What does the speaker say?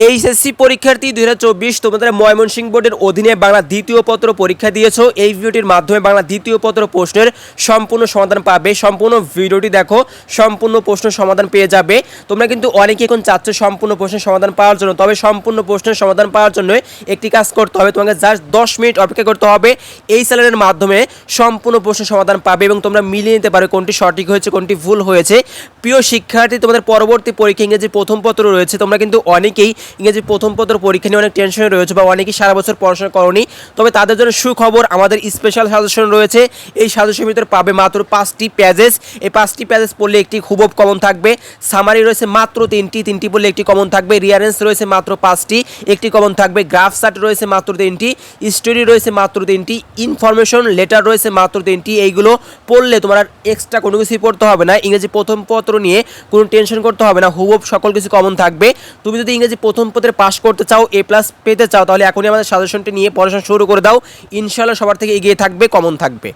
HSC পরীক্ষার্থী 2024 তোমাদের ময়মনসিংহ বোর্ডের অধীনে বাংলা দ্বিতীয় পত্র পরীক্ষা দিয়েছো। এই ভিডিওটির মাধ্যমে বাংলা দ্বিতীয় পত্র প্রশ্নের সম্পূর্ণ সমাধান পাবে। সম্পূর্ণ ভিডিওটি দেখো, সম্পূর্ণ প্রশ্নের সমাধান পেয়ে যাবে। তোমরা কিন্তু অনেকে এখন চাচ্ছ সম্পূর্ণ প্রশ্নের সমাধান পাওয়ার জন্য, তবে সম্পূর্ণ প্রশ্নের সমাধান পাওয়ার জন্য একটি কাজ করতে হবে, তোমাকে জাস্ট 10 মিনিট অপেক্ষা করতে হবে। এই চ্যানেলের মাধ্যমে সম্পূর্ণ প্রশ্নের সমাধান পাবে এবং তোমরা মিলিয়ে নিতে পারো কোনটি সঠিক হয়েছে কোনটি ভুল হয়েছে। প্রিয় শিক্ষার্থী, তোমাদের পরবর্তী পরীক্ষা ইংরেজি প্রথম পত্র রয়েছে। তোমরা কিন্তু অনেকেই ইংরেজি প্রথম পত্র পরীক্ষা নিয়ে অনেক টেনশনে রয়েছে বা অনেকেই সারা বছর পড়াশোনা করনি, তবে তাদের জন্য সুখবর, আমাদের স্পেশাল সাজেশন রয়েছে। এই সাজেশনের ভিতরে পাবে মাত্র 5টি পেজেস। এই 5টি পেজেস পড়লে একটি হুবহু কমন থাকবে। সামারি রয়েছে মাত্র 3টি পড়লে একটি কমন থাকবে। রিয়ারেন্স রয়েছে মাত্র 5টি, একটি কমন থাকবে। গ্রাফ চার্ট রয়েছে মাত্র 3টি, স্টোরি রয়েছে মাত্র 3টি, ইনফরমেশন লেটার রয়েছে মাত্র 3টি। এইগুলো পড়লে তোমার আর এক্সট্রা কোনো কিছুই পড়তে হবে না। ইংরেজি প্রথম পত্র নিয়ে কোনো টেনশন করতে হবে না, হুবহু সকল কিছু কমন থাকবে। তুমি যদি ইংরেজি প্রথম পত্রে পাস করতে চাও, A+ পেতে চাও, তাহলে এখনই আমাদের সাজেশনটি নিয়ে পড়াশোনা শুরু করে দাও। ইনশাআল্লাহ সবার থেকে এগিয়ে থাকবে, কমন থাকবে।